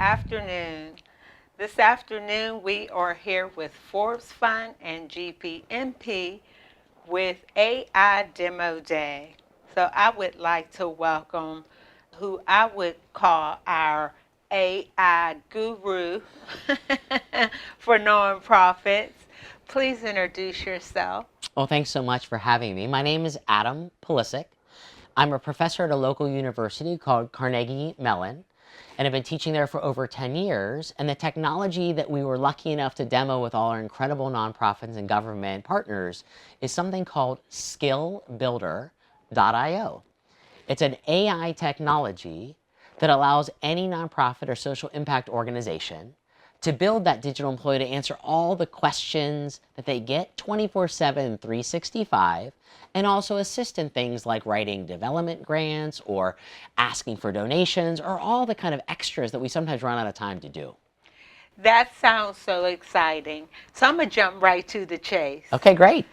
afternoon. This afternoon, we are here with Forbes Fund and GPMP with AI Demo Day. So I would like to welcome who I would call our AI guru for nonprofits. Please introduce yourself. Well, thanks so much for having me. My name is Adam Plisick. I'm a professor at a local university called Carnegie Mellon, and I've been teaching there for over 10 years. And the technology that we were lucky enough to demo with all our incredible nonprofits and government partners is something called skillbuilder.io. It's an AI technology that allows any nonprofit or social impact organization to build that digital employee to answer all the questions that they get 24/7, 365, and also assist in things like writing development grants or asking for donations or all the kind of extras that we sometimes run out of time to do. That sounds so exciting. So I'm going to jump right to the chase. Okay, great.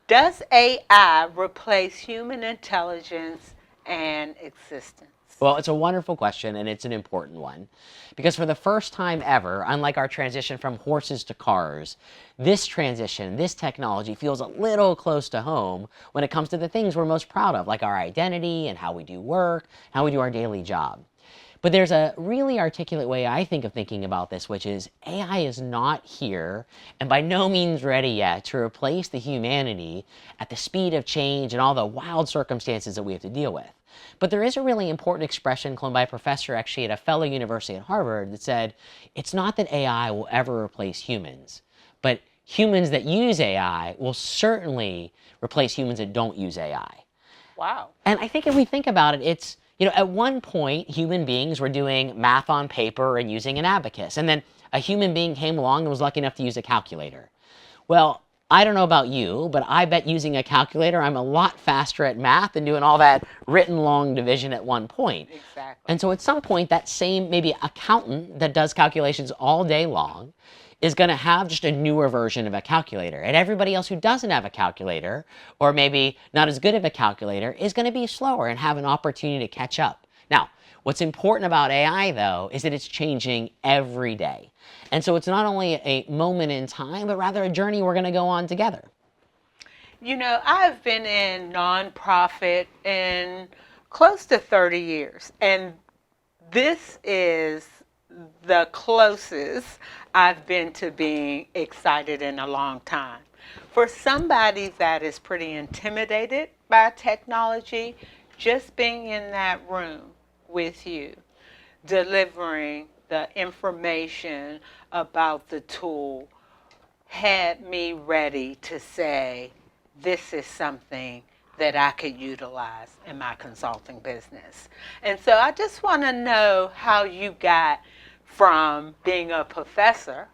Does AI replace human intelligence and existence? Well, it's a wonderful question, and it's an important one. Because for the first time ever, unlike our transition from horses to cars, this transition, this technology feels a little close to home when it comes to the things we're most proud of, like our identity and how we do work, how we do our daily job. But there's a really articulate way I think of thinking about this, which is AI is not here and by no means ready yet to replace the humanity at the speed of change and all the wild circumstances that we have to deal with. But there is a really important expression coined by a professor actually at a fellow university at Harvard that said, it's not that AI will ever replace humans, but humans that use AI will certainly replace humans that don't use AI. Wow. And I think if we think about it, it's, at one point, human beings were doing math on paper and using an abacus. And then a human being came along and was lucky enough to use a calculator. Well, I don't know about you, but I bet using a calculator, I'm a lot faster at math than doing all that written long division at one point. Exactly. And so at some point, that same maybe accountant that does calculations all day long is going to have just a newer version of a calculator. And everybody else who doesn't have a calculator, or maybe not as good of a calculator, is going to be slower and have an opportunity to catch up. Now, what's important about AI, though, is that it's changing every day. And so it's not only a moment in time, but rather a journey we're going to go on together. I've been in nonprofit in close to 30 years, and this is the closest I've been to being excited in a long time. For somebody that is pretty intimidated by technology, just being in that room with you, delivering the information about the tool, had me ready to say, this is something that I could utilize in my consulting business. And so I just want to know how you got from being a professor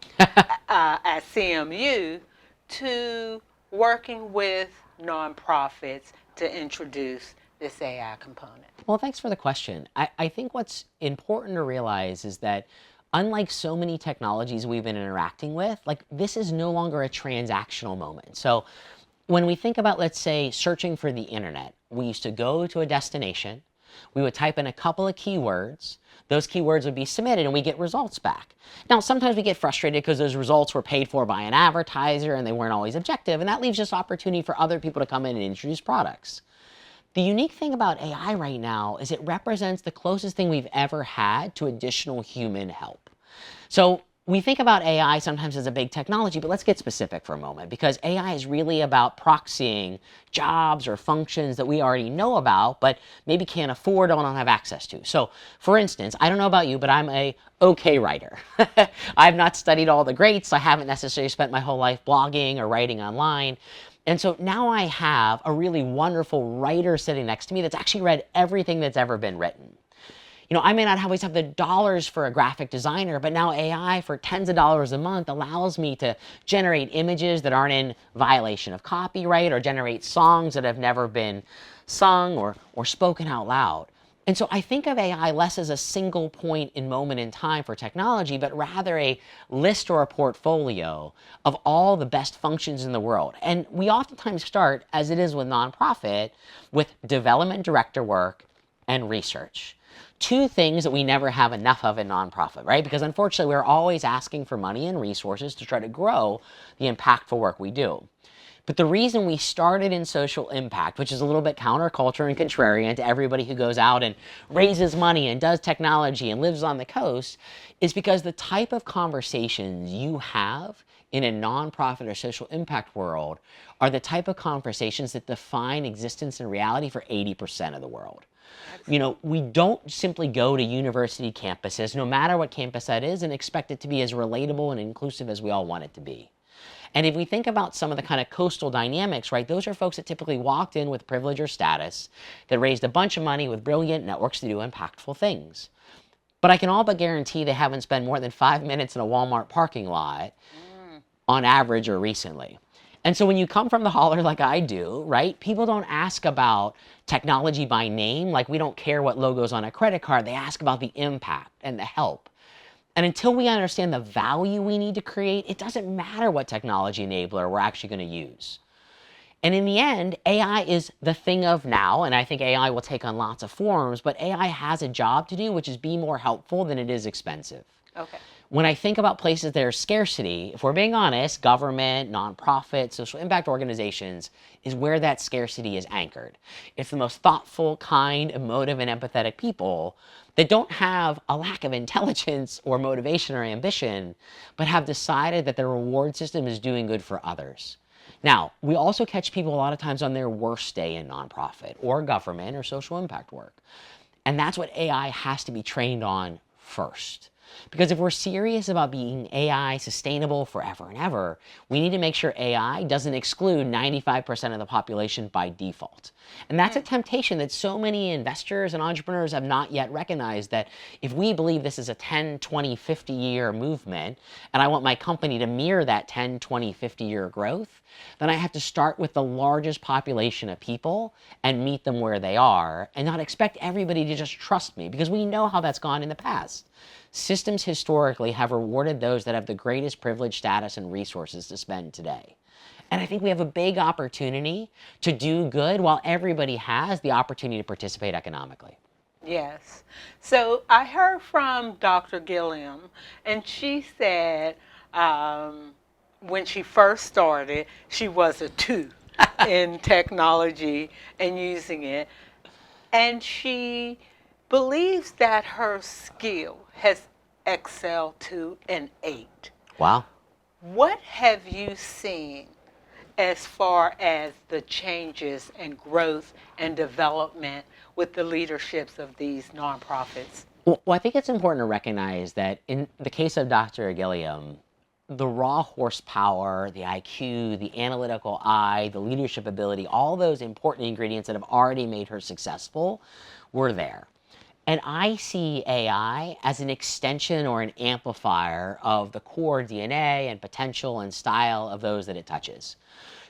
at CMU to working with nonprofits to introduce this AI component. Well, thanks for the question. I think what's important to realize is that unlike so many technologies we've been interacting with, like this is no longer a transactional moment. So when we think about, let's say, searching for the internet, we used to go to a destination, we would type in a couple of keywords, those keywords would be submitted and we get results back. Now, sometimes we get frustrated because those results were paid for by an advertiser and they weren't always objective, and that leaves just opportunity for other people to come in and introduce products. The unique thing about AI right now is it represents the closest thing we've ever had to additional human help. So we think about AI sometimes as a big technology, but let's get specific for a moment, because AI is really about proxying jobs or functions that we already know about, but maybe can't afford or don't have access to. So for instance, I don't know about you, but I'm a okay writer. I've not studied all the greats. I haven't necessarily spent my whole life blogging or writing online. And so now I have a really wonderful writer sitting next to me that's actually read everything that's ever been written. I may not always have the dollars for a graphic designer, but now AI for tens of dollars a month allows me to generate images that aren't in violation of copyright or generate songs that have never been sung or spoken out loud. And so I think of AI less as a single point in moment in time for technology, but rather a list or a portfolio of all the best functions in the world. And we oftentimes start, as it is with nonprofit, with development director work and research. two things that we never have enough of in nonprofit, right? Because unfortunately, we're always asking for money and resources to try to grow the impactful work we do. But the reason we started in social impact, which is a little bit counterculture and contrarian to everybody who goes out and raises money and does technology and lives on the coast, is because the type of conversations you have in a nonprofit or social impact world are the type of conversations that define existence and reality for 80% of the world. You know, we don't simply go to university campuses, no matter what campus that is, and expect it to be as relatable and inclusive as we all want it to be. And if we think about some of the kind of coastal dynamics, right, those are folks that typically walked in with privilege or status, that raised a bunch of money with brilliant networks to do impactful things. But I can all but guarantee they haven't spent more than 5 minutes in a Walmart parking lot on average or recently. And so when you come from the holler like I do, right, people don't ask about technology by name, like we don't care what logo's on a credit card. They ask about the impact and the help. And until we understand the value we need to create, it doesn't matter what technology enabler we're actually going to use. And in the end, AI is the thing of now, and I think AI will take on lots of forms, but AI has a job to do, which is be more helpful than it is expensive. Okay. When I think about places that are scarcity, if we're being honest, government, nonprofit, social impact organizations is where that scarcity is anchored. It's the most thoughtful, kind, emotive, and empathetic people that don't have a lack of intelligence or motivation or ambition, but have decided that their reward system is doing good for others. Now, we also catch people a lot of times on their worst day in nonprofit or government or social impact work. And that's what AI has to be trained on first. Because if we're serious about being AI sustainable forever and ever, we need to make sure AI doesn't exclude 95% of the population by default. And that's a temptation that so many investors and entrepreneurs have not yet recognized, that if we believe this is a 10, 20, 50-year movement, and I want my company to mirror that 10, 20, 50-year growth, then I have to start with the largest population of people and meet them where they are, and not expect everybody to just trust me, because we know how that's gone in the past. Systems historically have rewarded those that have the greatest privilege, status, and resources to spend today. And I think we have a big opportunity to do good while everybody has the opportunity to participate economically. Yes. So I heard from Dr. Gilliam, and she said when she first started, she was a 2 in technology and using it. And she believes that her skill has excelled to an 8. Wow. What have you seen as far as the changes and growth and development with the leaderships of these nonprofits? Well, I think it's important to recognize that in the case of Dr. Gilliam, the raw horsepower, the IQ, the analytical eye, the leadership ability, all those important ingredients that have already made her successful were there. And I see AI as an extension or an amplifier of the core DNA and potential and style of those that it touches.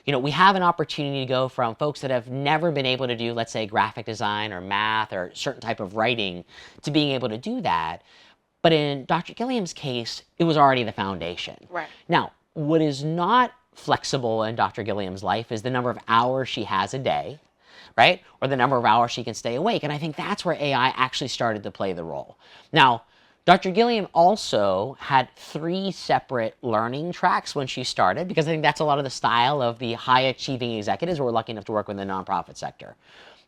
You know, we have an opportunity to go from folks that have never been able to do, let's say, graphic design or math or certain type of writing to being able to do that. But in Dr. Gilliam's case, it was already the foundation. Right. Now, what is not flexible in Dr. Gilliam's life is the number of hours she has a day, right? Or the number of hours she can stay awake. And I think that's where AI actually started to play the role. Now, Dr. Gilliam also had 3 separate learning tracks when she started, because I think that's a lot of the style of the high-achieving executives we're lucky enough to work with in the nonprofit sector.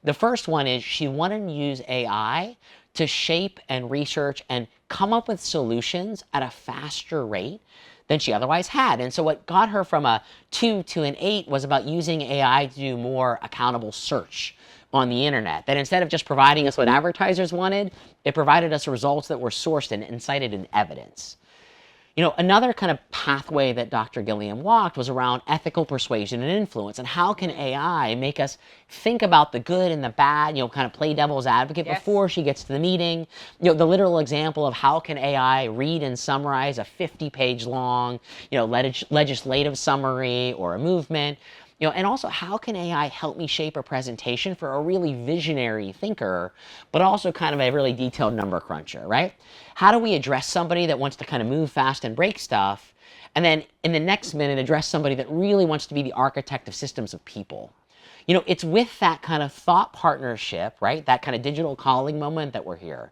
The first one is she wanted to use AI to shape and research and come up with solutions at a faster rate than she otherwise had. And so what got her from a 2 to an 8 was about using AI to do more accountable search on the internet. That instead of just providing us what advertisers wanted, it provided us results that were sourced and cited in evidence. You know, another kind of pathway that Dr. Gilliam walked was around ethical persuasion and influence, and how can AI make us think about the good and the bad, you know, kind of play devil's advocate before she gets to the meeting. You know, the literal example of how can AI read and summarize a 50-page long, you know, legislative summary or a movement. You know, and also, how can AI help me shape a presentation for a really visionary thinker, but also kind of a really detailed number cruncher, right? How do we address somebody that wants to kind of move fast and break stuff, and then in the next minute address somebody that really wants to be the architect of systems of people? It's with that kind of thought partnership, right? That kind of digital calling moment that we're here.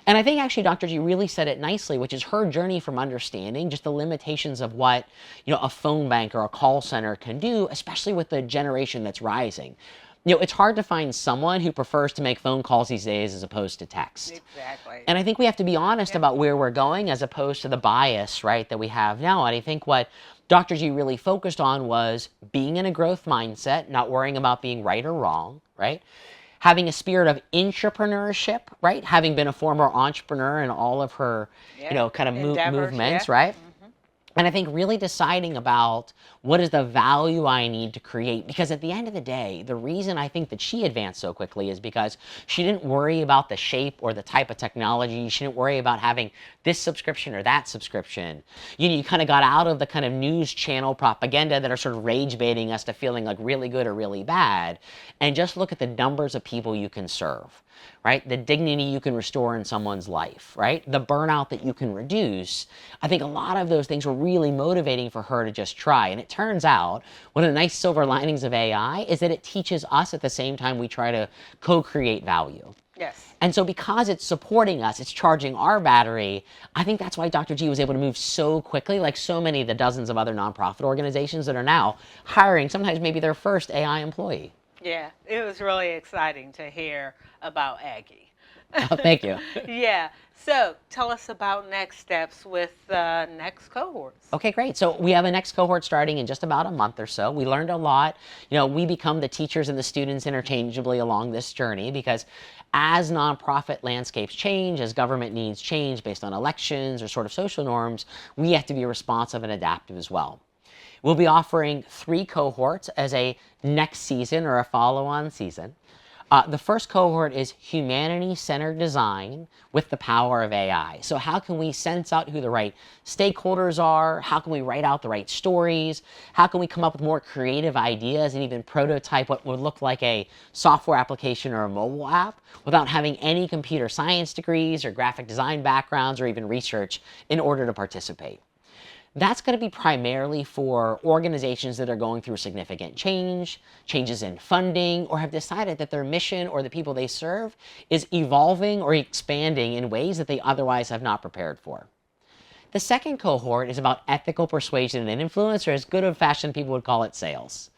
And I think actually Dr. G really said it nicely, which is her journey from understanding just the limitations of what, a phone bank or a call center can do, especially with the generation that's rising. It's hard to find someone who prefers to make phone calls these days as opposed to text. Exactly. And I think we have to be honest about where we're going as opposed to the bias, right, that we have now. And I think what Dr. G really focused on was being in a growth mindset, not worrying about being right or wrong, right? Having a spirit of entrepreneurship, right? Having been a former entrepreneur in all of her, kind of movements, right? And I think really deciding about what is the value I need to create. Because at the end of the day, the reason I think that she advanced so quickly is because she didn't worry about the shape or the type of technology. She didn't worry about having this subscription or that subscription. You kind of got out of the kind of news channel propaganda that are sort of rage baiting us to feeling like really good or really bad. And just look at the numbers of people you can serve. Right? The dignity you can restore in someone's life, right? The burnout that you can reduce. I think a lot of those things were really motivating for her to just try. And it turns out, one of the nice silver linings of AI is that it teaches us at the same time we try to co-create value. Yes. And so because it's supporting us, it's charging our battery, I think that's why Dr. G was able to move so quickly, like so many of the dozens of other nonprofit organizations that are now hiring sometimes maybe their first AI employee. Yeah, it was really exciting to hear about Aggie. Oh, thank you. Yeah. So tell us about next steps with the next cohorts. Okay, great. So we have a next cohort starting in just about a month or so. We learned a lot. We become the teachers and the students interchangeably along this journey because as nonprofit landscapes change, as government needs change based on elections or sort of social norms, we have to be responsive and adaptive as well. We'll be offering 3 cohorts as a next season or a follow-on season. The first cohort is humanity-centered design with the power of AI. So how can we sense out who the right stakeholders are? How can we write out the right stories? How can we come up with more creative ideas and even prototype what would look like a software application or a mobile app without having any computer science degrees or graphic design backgrounds or even research in order to participate? That's going to be primarily for organizations that are going through significant changes in funding, or have decided that their mission or the people they serve is evolving or expanding in ways that they otherwise have not prepared for. The second cohort is about ethical persuasion and influence, or as good old-fashioned people would call it, sales.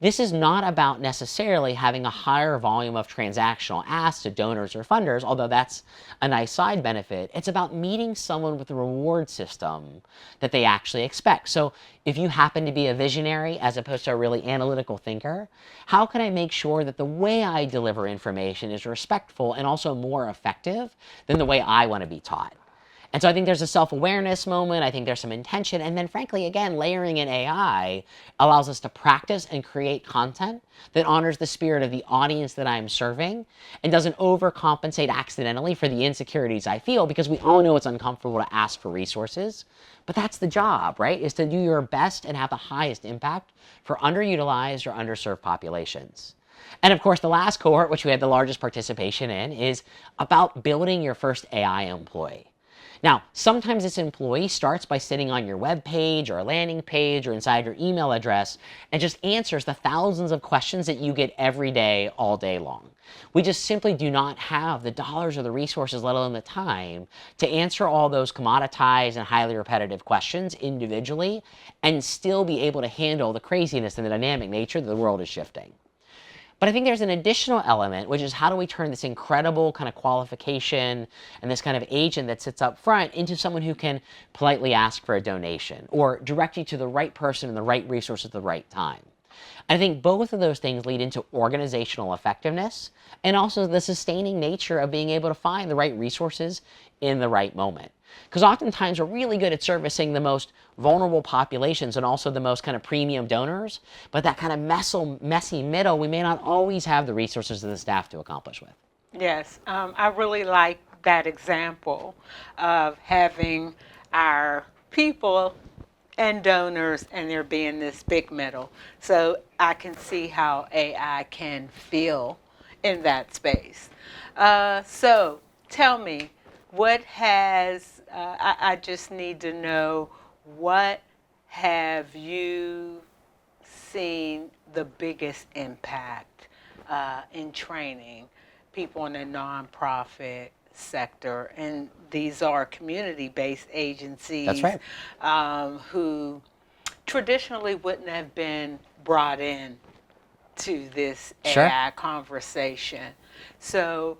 This is not about necessarily having a higher volume of transactional asks to donors or funders, although that's a nice side benefit. It's about meeting someone with a reward system that they actually expect. So if you happen to be a visionary as opposed to a really analytical thinker, how can I make sure that the way I deliver information is respectful and also more effective than the way I want to be taught? And so I think there's a self-awareness moment. I think there's some intention. And then frankly, again, layering in AI allows us to practice and create content that honors the spirit of the audience that I'm serving and doesn't overcompensate accidentally for the insecurities I feel, because we all know it's uncomfortable to ask for resources. But that's the job, right? Is to do your best and have the highest impact for underutilized or underserved populations. And of course, the last cohort, which we had the largest participation in, is about building your first AI employee. Now, sometimes this employee starts by sitting on your web page or a landing page or inside your email address and just answers the thousands of questions that you get every day, all day long. We just simply do not have the dollars or the resources, let alone the time, to answer all those commoditized and highly repetitive questions individually and still be able to handle the craziness and the dynamic nature that the world is shifting. But I think there's an additional element, which is how do we turn this incredible kind of qualification and this kind of agent that sits up front into someone who can politely ask for a donation or direct you to the right person and the right resource at the right time. I think both of those things lead into organizational effectiveness and also the sustaining nature of being able to find the right resources in the right moment. Because oftentimes we're really good at servicing the most vulnerable populations and also the most kind of premium donors, but that kind of messy middle, we may not always have the resources of the staff to accomplish with. Yes, I really like that example of having our people and donors and there being this big middle. So I can see how AI can feel in that space. So tell me, what has, I just need to know, what have you seen the biggest impact in training people in the nonprofit sector? And these are community-based That's agencies right. who traditionally wouldn't have been brought in to this Sure. AI conversation. So,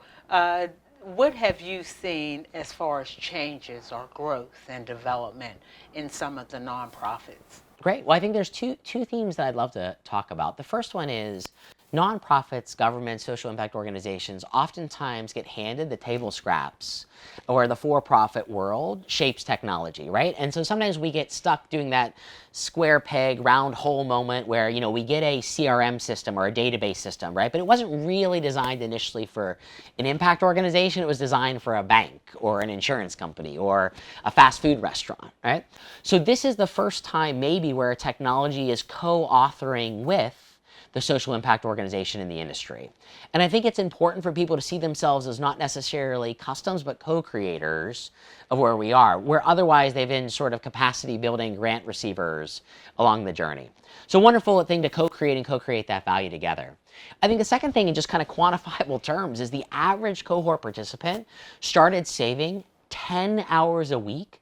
what have you seen as far as changes or growth and development in some of the nonprofits? Great. Well, I think there's two themes that I'd love to talk about. The first one is nonprofits, governments, social impact organizations oftentimes get handed the table scraps where the for-profit world shapes technology, right? And so sometimes we get stuck doing that square peg, round hole moment where, we get a CRM system or a database system, right? But it wasn't really designed initially for an impact organization. It was designed for a bank or an insurance company or a fast food restaurant, right? So this is the first time maybe where technology is co-authoring with the social impact organization in the industry. And I think it's important for people to see themselves as not necessarily customs, but co-creators of where we are, where otherwise they've been sort of capacity building grant receivers along the journey. So wonderful thing to co-create and co-create that value together. I think the second thing in just kind of quantifiable terms is the average cohort participant started saving 10 hours a week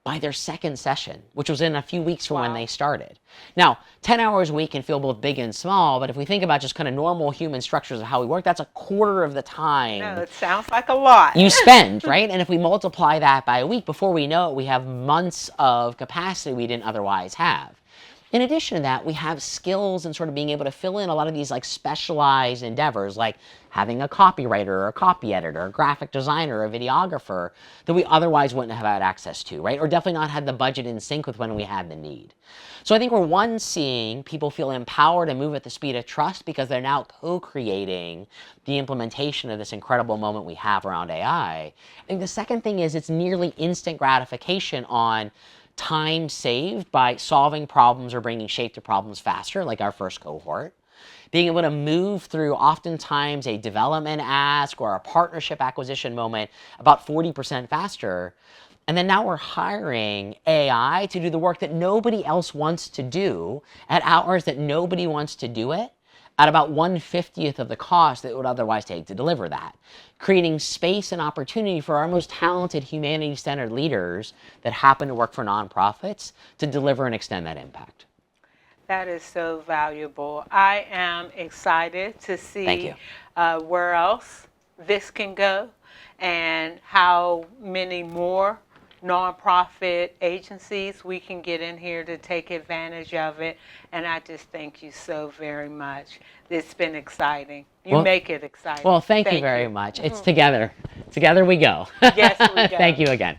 by their second session, which was in a few weeks from when they started. Now, 10 hours a week can feel both big and small, but if we think about just kind of normal human structures of how we work, that's a quarter of the time No, it sounds like a lot. you spend, right? And if we multiply that by a week, before we know it, we have months of capacity we didn't otherwise have. In addition to that, we have skills and sort of being able to fill in a lot of these like specialized endeavors, like having a copywriter or a copy editor, a graphic designer, a videographer that we otherwise wouldn't have had access to, right? Or definitely not had the budget in sync with when we had the need. So I think we're one, seeing people feel empowered and move at the speed of trust because they're now co-creating the implementation of this incredible moment we have around AI. I think the second thing is it's nearly instant gratification on time saved by solving problems or bringing shape to problems faster, like our first cohort. Being able to move through oftentimes a development ask or a partnership acquisition moment about 40% faster. And then now we're hiring AI to do the work that nobody else wants to do at hours that nobody wants to do it at about 1/50th of the cost that it would otherwise take to deliver that, creating space and opportunity for our most talented humanity-centered leaders that happen to work for nonprofits to deliver and extend that impact. That is so valuable. I am excited to Thank see you. where else this can go and how many more nonprofit agencies we can get in here to take advantage of it. And I just thank you so very much. It's been exciting. You Well, make it exciting. well, thank you very much. It's together. Together we go. Yes, we go. Thank you again.